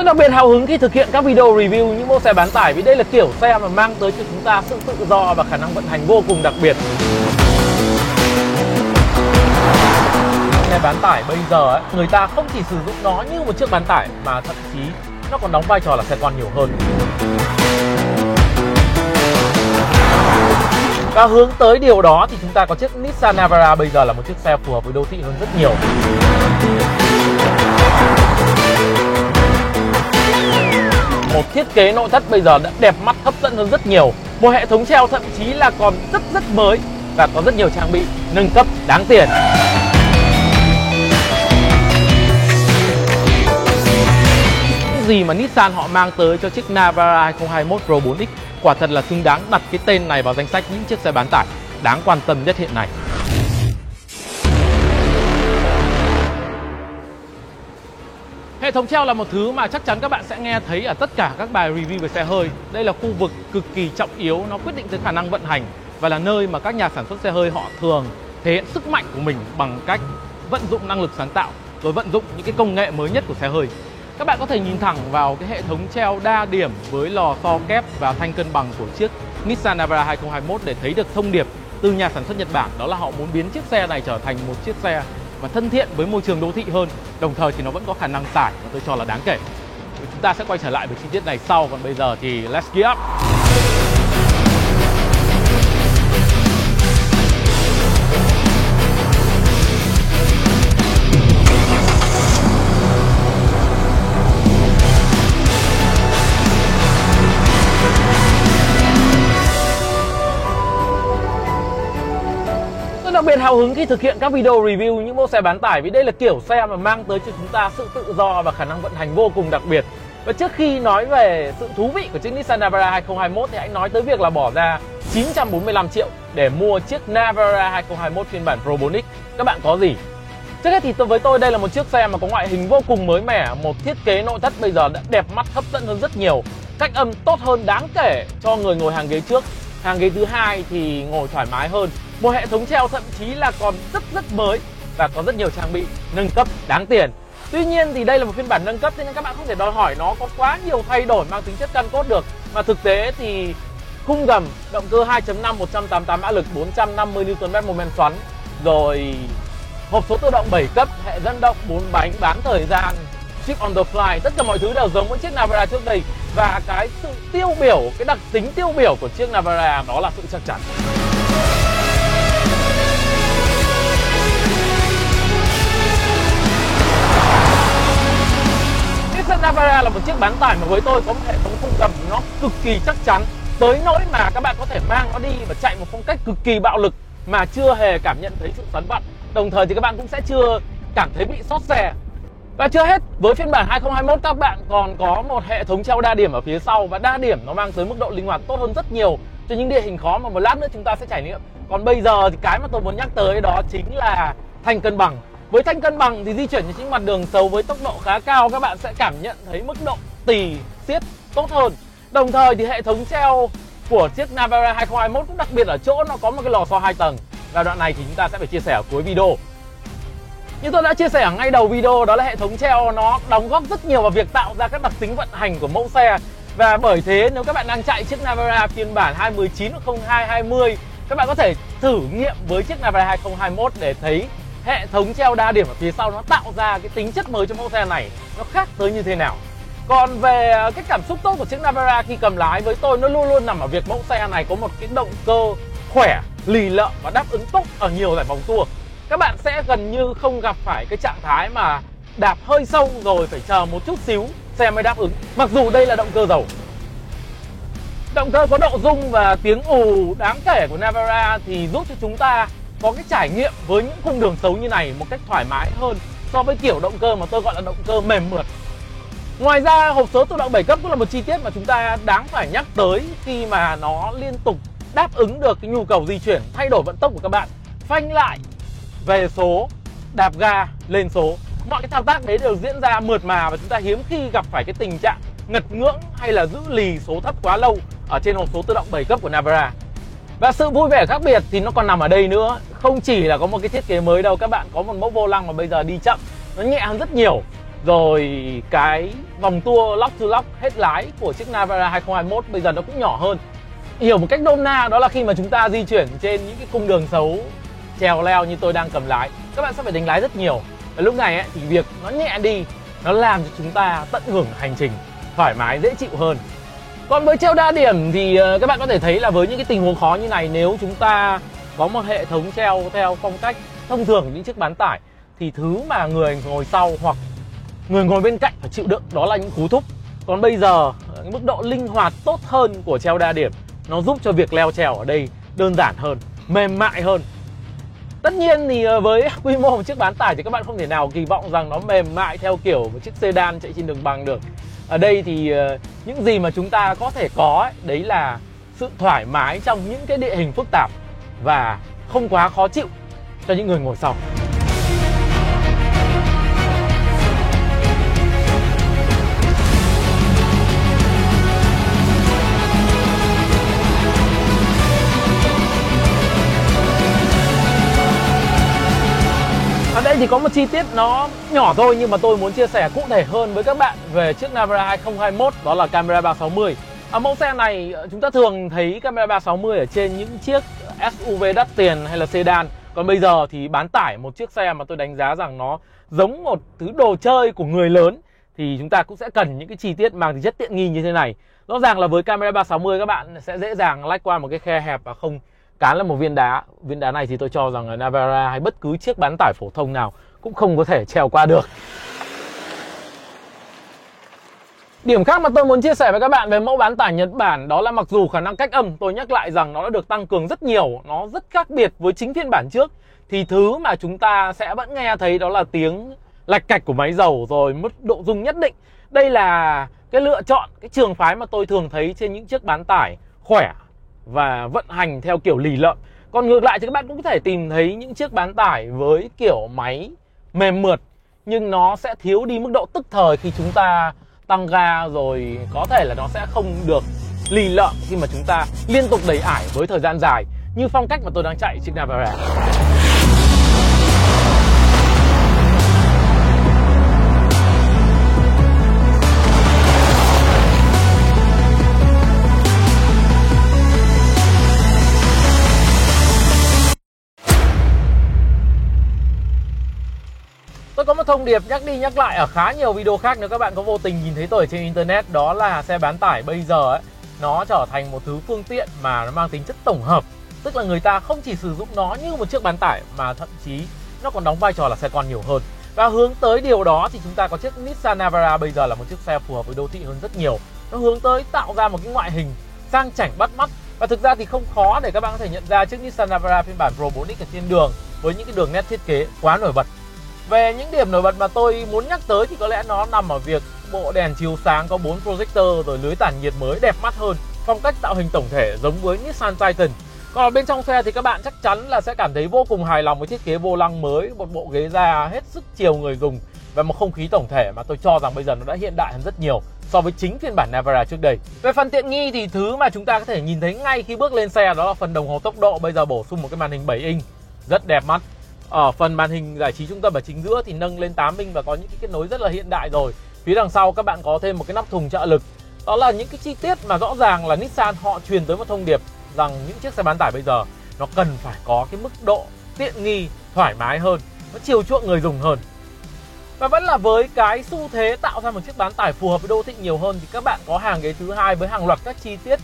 đặc biệt hào hứng khi thực hiện các video review những mẫu xe bán tải vì đây là kiểu xe mà mang tới cho chúng ta sự tự do và khả năng vận hành vô cùng đặc biệt. Xe bán tải bây giờ ấy, người ta không chỉ sử dụng nó như một chiếc bán tải mà thậm chí nó còn đóng vai trò là xe con nhiều hơn. Và hướng tới điều đó thì chúng ta có chiếc Nissan Navara bây giờ là một chiếc xe phù hợp với đô thị hơn rất nhiều. Một thiết kế nội thất bây giờ đã đẹp mắt, hấp dẫn hơn rất nhiều. Một hệ thống treo thậm chí là còn rất mới và có rất nhiều trang bị nâng cấp đáng tiền. Những gì mà Nissan họ mang tới cho chiếc Navara 2021 Pro 4X quả thật là xứng đáng đặt cái tên này vào danh sách những chiếc xe bán tải đáng quan tâm nhất hiện nay. Hệ thống treo là một thứ mà chắc chắn các bạn sẽ nghe thấy ở tất cả các bài review về xe hơi. Đây là khu vực cực kỳ trọng yếu, nó quyết định tới khả năng vận hành và là nơi mà các nhà sản xuất xe hơi họ thường thể hiện sức mạnh của mình bằng cách vận dụng năng lực sáng tạo, rồi vận dụng những cái công nghệ mới nhất của xe hơi. Các bạn có thể nhìn thẳng vào cái hệ thống treo đa điểm với lò xo kép và thanh cân bằng của chiếc Nissan Navara 2021 để thấy được thông điệp từ nhà sản xuất Nhật Bản, đó là họ muốn biến chiếc xe này trở thành một chiếc xe và thân thiện với môi trường đô thị hơn, đồng thời thì nó vẫn có khả năng tải mà tôi cho là đáng kể. Chúng ta sẽ quay trở lại với chi tiết này sau, còn bây giờ thì let's get up! Đặc biệt hào hứng khi thực hiện các video review những mẫu xe bán tải vì đây là kiểu xe mà mang tới cho chúng ta sự tự do và khả năng vận hành vô cùng đặc biệt. Và trước khi nói về sự thú vị của chiếc Nissan Navara 2021 thì hãy nói tới việc là bỏ ra 945 triệu để mua chiếc Navara 2021 phiên bản Pro 4X. Các bạn có gì? Trước hết thì với tôi đây là một chiếc xe mà có ngoại hình vô cùng mới mẻ, một thiết kế nội thất bây giờ đã đẹp mắt, hấp dẫn hơn rất nhiều, cách âm tốt hơn đáng kể cho người ngồi hàng ghế trước. Hàng ghế thứ hai thì ngồi thoải mái hơn. Một hệ thống treo thậm chí là còn rất mới và có rất nhiều trang bị nâng cấp đáng tiền. Tuy nhiên thì đây là một phiên bản nâng cấp nên các bạn không thể đòi hỏi nó có quá nhiều thay đổi mang tính chất căn cốt được. Mà thực tế thì khung gầm động cơ 2.5 188 mã lực 450 Nm mô men xoắn, rồi hộp số tự động 7 cấp, hệ dẫn động 4 bánh, bán thời gian, chip on the fly, tất cả mọi thứ đều giống với chiếc Navara trước đây. Và cái sự tiêu biểu, cái đặc tính tiêu biểu của chiếc Navara đó là sự chắc chắn. Nissan Navara là một chiếc bán tải mà với tôi có một hệ thống khung gầm nó cực kỳ chắc chắn, tới nỗi mà các bạn có thể mang nó đi và chạy một phong cách cực kỳ bạo lực mà chưa hề cảm nhận thấy sự xoắn vặn. Đồng thời thì các bạn cũng sẽ chưa cảm thấy bị xót xe. Và chưa hết, với phiên bản 2021 các bạn còn có một hệ thống treo đa điểm ở phía sau, và đa điểm nó mang tới mức độ linh hoạt tốt hơn rất nhiều cho những địa hình khó mà một lát nữa chúng ta sẽ trải nghiệm. Còn bây giờ thì cái mà tôi muốn nhắc tới đó chính là thanh cân bằng. Với thanh cân bằng thì di chuyển trên những mặt đường xấu với tốc độ khá cao, các bạn sẽ cảm nhận thấy mức độ tì siết tốt hơn. Đồng thời thì hệ thống treo của chiếc Navara 2021 cũng đặc biệt ở chỗ nó có một cái lò xo 2 tầng. Và đoạn này thì chúng ta sẽ phải chia sẻ ở cuối video. Như tôi đã chia sẻ ở ngay đầu video, đó là hệ thống treo nó đóng góp rất nhiều vào việc tạo ra các đặc tính vận hành của mẫu xe. Và bởi thế nếu các bạn đang chạy chiếc Navara phiên bản 2019 hoặc 0220, các bạn có thể thử nghiệm với chiếc Navara 2021 để thấy hệ thống treo đa điểm ở phía sau nó tạo ra cái tính chất mới cho mẫu xe này, nó khác tới như thế nào. Còn về cái cảm xúc tốt của chiếc Navara khi cầm lái, với tôi nó luôn luôn nằm ở việc mẫu xe này có một cái động cơ khỏe, lì lợm và đáp ứng tốt ở nhiều giải vòng tua. Các bạn sẽ gần như không gặp phải cái trạng thái mà đạp hơi sâu rồi phải chờ một chút xíu xe mới đáp ứng, mặc dù đây là động cơ dầu. Động cơ có độ rung và tiếng ù đáng kể của Navara thì giúp cho chúng ta có cái trải nghiệm với những khung đường xấu như này một cách thoải mái hơn so với kiểu động cơ mà tôi gọi là động cơ mềm mượt. Ngoài ra, hộp số tự động 7 cấp cũng là một chi tiết mà chúng ta đáng phải nhắc tới khi mà nó liên tục đáp ứng được cái nhu cầu di chuyển, thay đổi vận tốc của các bạn. Phanh lại, về số, đạp ga, lên số. Mọi cái thao tác đấy đều diễn ra mượt mà và chúng ta hiếm khi gặp phải cái tình trạng ngật ngưỡng hay là giữ lì số thấp quá lâu ở trên hộp số tự động 7 cấp của Navara. Và sự vui vẻ khác biệt thì nó còn nằm ở đây nữa. Không chỉ là có một cái thiết kế mới đâu, các bạn có một mẫu vô lăng mà bây giờ đi chậm, nó nhẹ hơn rất nhiều. Rồi cái vòng tua lock to lock hết lái của chiếc Navara 2021 bây giờ nó cũng nhỏ hơn. Hiểu một cách nôm na đó là khi mà chúng ta di chuyển trên những cái cung đường xấu, trèo leo như tôi đang cầm lái, các bạn sẽ phải đánh lái rất nhiều. Và lúc này thì việc nó nhẹ đi, nó làm cho chúng ta tận hưởng hành trình thoải mái, dễ chịu hơn. Còn với treo đa điểm thì các bạn có thể thấy là với những cái tình huống khó như này, nếu chúng ta có một hệ thống treo theo phong cách thông thường của những chiếc bán tải thì thứ mà người ngồi sau hoặc người ngồi bên cạnh phải chịu đựng đó là những cú thúc. Còn bây giờ cái mức độ linh hoạt tốt hơn của treo đa điểm nó giúp cho việc leo trèo ở đây đơn giản hơn, mềm mại hơn. Tất nhiên thì với quy mô một chiếc bán tải thì các bạn không thể nào kỳ vọng rằng nó mềm mại theo kiểu một chiếc sedan chạy trên đường bằng được. Ở đây thì những gì mà chúng ta có thể có ấy, đấy là sự thoải mái trong những cái địa hình phức tạp và không quá khó chịu cho những người ngồi sau. Ở đây thì có một chi tiết nó nhỏ thôi nhưng mà tôi muốn chia sẻ cụ thể hơn với các bạn về chiếc Navara 2021, đó là camera 360. Ở mẫu xe này chúng ta thường thấy camera 360 ở trên những chiếc SUV đắt tiền hay là sedan. Còn bây giờ thì bán tải, một chiếc xe mà tôi đánh giá rằng nó giống một thứ đồ chơi của người lớn, thì chúng ta cũng sẽ cần những cái chi tiết mang tính chất tiện nghi như thế này. Rõ ràng là với camera 360 các bạn sẽ dễ dàng lách qua một cái khe hẹp và không cán là một viên đá. Viên đá này thì tôi cho rằng là Navara hay bất cứ chiếc bán tải phổ thông nào cũng không có thể trèo qua được. Điểm khác mà tôi muốn chia sẻ với các bạn về mẫu bán tải Nhật Bản đó là mặc dù khả năng cách âm, tôi nhắc lại rằng nó đã được tăng cường rất nhiều, nó rất khác biệt với chính phiên bản trước, thì thứ mà chúng ta sẽ vẫn nghe thấy đó là tiếng lạch cạch của máy dầu rồi mức độ rung nhất định. Đây là cái lựa chọn, cái trường phái mà tôi thường thấy trên những chiếc bán tải khỏe và vận hành theo kiểu lì lợm. Còn ngược lại thì các bạn cũng có thể tìm thấy những chiếc bán tải với kiểu máy mềm mượt, nhưng nó sẽ thiếu đi mức độ tức thời khi chúng ta tăng ga, rồi có thể là nó sẽ không được lì lợm khi mà chúng ta liên tục đẩy ải với thời gian dài như phong cách mà tôi đang chạy chiếc Navara. Tôi có một thông điệp nhắc đi nhắc lại ở khá nhiều video khác, nếu các bạn có vô tình nhìn thấy tôi ở trên internet, đó là xe bán tải bây giờ ấy, nó trở thành một thứ phương tiện mà nó mang tính chất tổng hợp. Tức là người ta không chỉ sử dụng nó như một chiếc bán tải mà thậm chí nó còn đóng vai trò là xe con nhiều hơn. Và hướng tới điều đó thì chúng ta có chiếc Nissan Navara bây giờ là một chiếc xe phù hợp với đô thị hơn rất nhiều. Nó hướng tới tạo ra một cái ngoại hình sang chảnh bắt mắt. Và thực ra thì không khó để các bạn có thể nhận ra chiếc Nissan Navara phiên bản Pro 4X ở trên đường với những cái đường nét thiết kế quá nổi bật. Về những điểm nổi bật mà tôi muốn nhắc tới thì có lẽ nó nằm ở việc bộ đèn chiếu sáng có 4 projector, rồi lưới tản nhiệt mới đẹp mắt hơn, phong cách tạo hình tổng thể giống với Nissan Titan. Còn ở bên trong xe thì các bạn chắc chắn là sẽ cảm thấy vô cùng hài lòng với thiết kế vô lăng mới, một bộ ghế da hết sức chiều người dùng và một không khí tổng thể mà tôi cho rằng bây giờ nó đã hiện đại hơn rất nhiều so với chính phiên bản Navara trước đây. Về phần tiện nghi thì thứ mà chúng ta có thể nhìn thấy ngay khi bước lên xe đó là phần đồng hồ tốc độ bây giờ bổ sung một cái màn hình 7 inch rất đẹp mắt. Ở phần màn hình giải trí trung tâm ở chính giữa thì nâng lên 8 inch và có những cái kết nối rất là hiện đại rồi. Phía đằng sau các bạn có thêm một cái nắp thùng trợ lực. Đó là những cái chi tiết mà rõ ràng là Nissan họ truyền tới một thông điệp rằng những chiếc xe bán tải bây giờ nó cần phải có cái mức độ tiện nghi, thoải mái hơn, nó chiều chuộng người dùng hơn. Và vẫn là với cái xu thế tạo ra một chiếc bán tải phù hợp với đô thị nhiều hơn thì các bạn có hàng ghế thứ hai với hàng loạt các chi tiết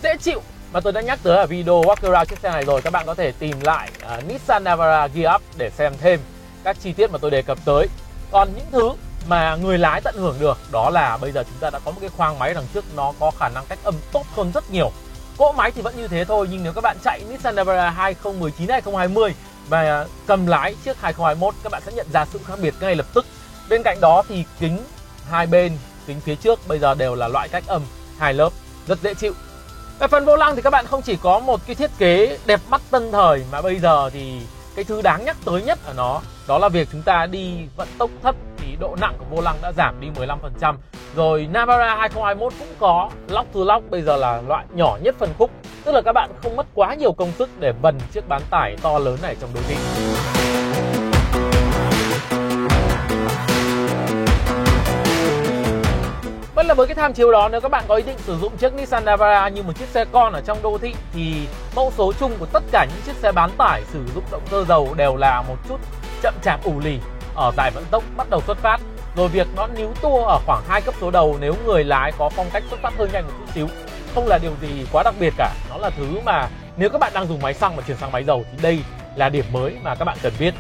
dễ chịu mà tôi đã nhắc tới ở video walk around chiếc xe này rồi. Các bạn có thể tìm lại Nissan Navara Gear Up để xem thêm các chi tiết mà tôi đề cập tới. Còn những thứ mà người lái tận hưởng được đó là bây giờ chúng ta đã có một cái khoang máy đằng trước, nó có khả năng cách âm tốt hơn rất nhiều. Cỗ máy thì vẫn như thế thôi, nhưng nếu các bạn chạy Nissan Navara 2019 2020 và cầm lái chiếc 2021, các bạn sẽ nhận ra sự khác biệt ngay lập tức. Bên cạnh đó thì kính hai bên, kính phía trước bây giờ đều là loại cách âm 2 lớp, rất dễ chịu. Về phần vô lăng thì các bạn không chỉ có một cái thiết kế đẹp mắt tân thời, mà bây giờ thì cái thứ đáng nhắc tới nhất ở nó đó là việc chúng ta đi vận tốc thấp thì độ nặng của vô lăng đã giảm đi 15%. Rồi Navara 2021 cũng có lock to lock, bây giờ là loại nhỏ nhất phân khúc, tức là các bạn không mất quá nhiều công sức để vần chiếc bán tải to lớn này trong đô thị. với cái tham chiếu đó, nếu các bạn có ý định sử dụng chiếc Nissan Navara như một chiếc xe con ở trong đô thị thì mẫu số chung của tất cả những chiếc xe bán tải sử dụng động cơ dầu đều là một chút chậm chạp ù lì ở giải vận tốc bắt đầu xuất phát. Rồi việc nó níu tua ở khoảng 2 cấp số đầu nếu người lái có phong cách xuất phát hơi nhanh một chút xíu không là điều gì quá đặc biệt cả. Nó là thứ mà nếu các bạn đang dùng máy xăng và chuyển sang máy dầu thì đây là điểm mới mà các bạn cần biết.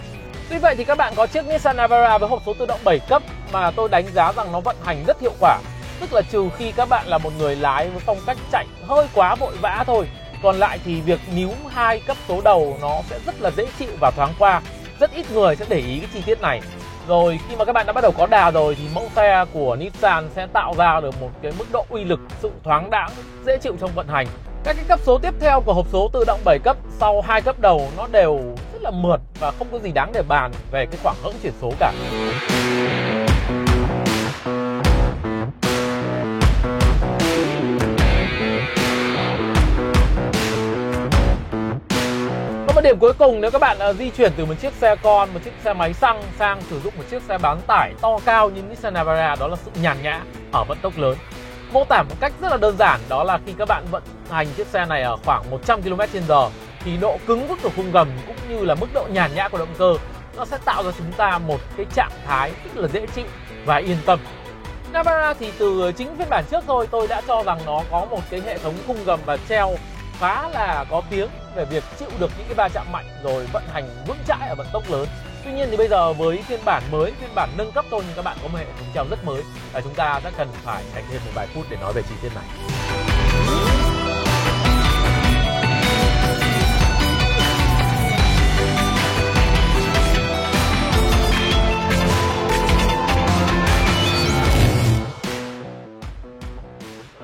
Tuy vậy thì các bạn có chiếc Nissan Navara với hộp số tự động 7 cấp mà tôi đánh giá rằng nó vận hành rất hiệu quả. Tức là trừ khi các bạn là một người lái với phong cách chạy hơi quá vội vã thôi. Còn lại thì việc níu 2 cấp số đầu nó sẽ rất là dễ chịu và thoáng qua. Rất ít người sẽ để ý cái chi tiết này. Rồi khi mà các bạn đã bắt đầu có đà rồi thì mẫu xe của Nissan sẽ tạo ra được một cái mức độ uy lực, sự thoáng đãng, dễ chịu trong vận hành. Các cái cấp số tiếp theo của hộp số tự động 7 cấp sau 2 cấp đầu nó đều rất là mượt và không có gì đáng để bàn về cái khoảng hẫng chuyển số cả. Một điểm cuối cùng, nếu các bạn di chuyển từ một chiếc xe con, một chiếc xe máy xăng sang sử dụng một chiếc xe bán tải to cao như Nissan Navara, đó là sự nhàn nhã ở vận tốc lớn. Mô tả một cách rất là đơn giản, đó là khi các bạn vận hành chiếc xe này ở khoảng 100 km/h thì độ cứng vức của khung gầm cũng như là mức độ nhàn nhã của động cơ nó sẽ tạo ra chúng ta một cái trạng thái rất là dễ chịu và yên tâm. Navara thì từ chính phiên bản trước thôi tôi đã cho rằng nó có một cái hệ thống khung gầm và treo khá là có tiếng về việc chịu được những cái va chạm mạnh rồi vận hành vững chãi ở vận tốc lớn. Tuy nhiên thì bây giờ với phiên bản mới, phiên bản nâng cấp thôi, nhưng các bạn có một hệ thống treo rất mới và chúng ta sẽ cần phải dành thêm một vài phút để nói về chi tiết này.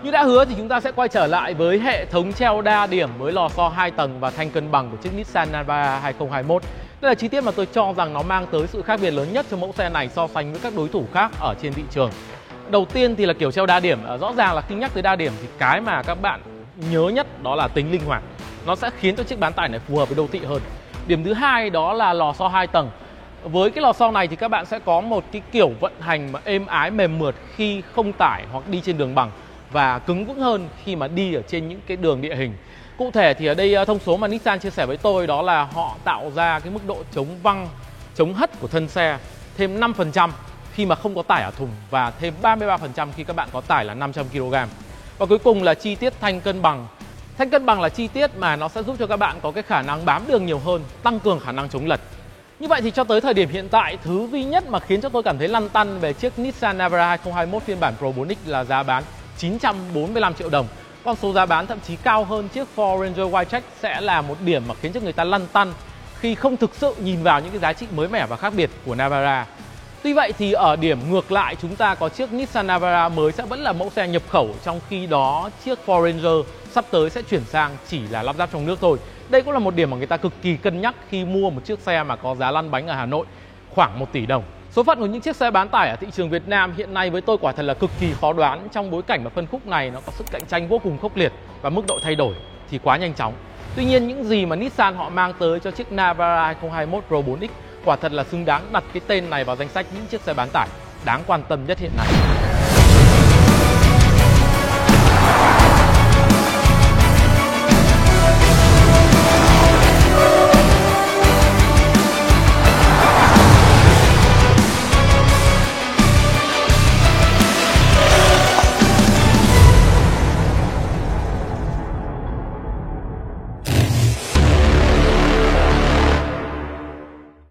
Như đã hứa thì chúng ta sẽ quay trở lại với hệ thống treo đa điểm với lò xo 2 tầng và thanh cân bằng của chiếc Nissan Navara 2021. Đây là chi tiết mà tôi cho rằng nó mang tới sự khác biệt lớn nhất cho mẫu xe này so sánh với các đối thủ khác ở trên thị trường. Đầu tiên thì là kiểu treo đa điểm. Rõ ràng là khi nhắc tới đa điểm thì cái mà các bạn nhớ nhất đó là tính linh hoạt. Nó sẽ khiến cho chiếc bán tải này phù hợp với đô thị hơn. Điểm thứ hai đó là lò xo 2 tầng. Với cái lò xo này thì các bạn sẽ có một cái kiểu vận hành mà êm ái mềm mượt khi không tải hoặc đi trên đường bằng, và cứng vững hơn khi mà đi ở trên những cái đường địa hình. Cụ thể thì ở đây thông số mà Nissan chia sẻ với tôi đó là họ tạo ra cái mức độ chống văng, chống hất của thân xe thêm 5% khi mà không có tải ở thùng và thêm 33% khi các bạn có tải là 500 kg. Và cuối cùng là chi tiết thanh cân bằng. Thanh cân bằng là chi tiết mà nó sẽ giúp cho các bạn có cái khả năng bám đường nhiều hơn, tăng cường khả năng chống lật. Như vậy thì cho tới thời điểm hiện tại, thứ duy nhất mà khiến cho tôi cảm thấy lăn tăn về chiếc Nissan Navara 2021 phiên bản Pro 4X là giá bán 945 triệu đồng. Con số giá bán thậm chí cao hơn chiếc Ford Ranger Wildtrak sẽ là một điểm mà khiến cho người ta lăn tăn khi không thực sự nhìn vào những cái giá trị mới mẻ và khác biệt của Navara. Tuy vậy thì ở điểm ngược lại, chúng ta có chiếc Nissan Navara mới sẽ vẫn là mẫu xe nhập khẩu, trong khi đó chiếc Ford Ranger sắp tới sẽ chuyển sang chỉ là lắp ráp trong nước thôi. Đây cũng là một điểm mà người ta cực kỳ cân nhắc khi mua một chiếc xe mà có giá lăn bánh ở Hà Nội khoảng 1 tỷ đồng. Số phận của những chiếc xe bán tải ở thị trường Việt Nam hiện nay với tôi quả thật là cực kỳ khó đoán, trong bối cảnh mà phân khúc này nó có sức cạnh tranh vô cùng khốc liệt và mức độ thay đổi thì quá nhanh chóng. Tuy nhiên những gì mà Nissan họ mang tới cho chiếc Navara 2021 Pro 4X quả thật là xứng đáng đặt cái tên này vào danh sách những chiếc xe bán tải đáng quan tâm nhất hiện nay.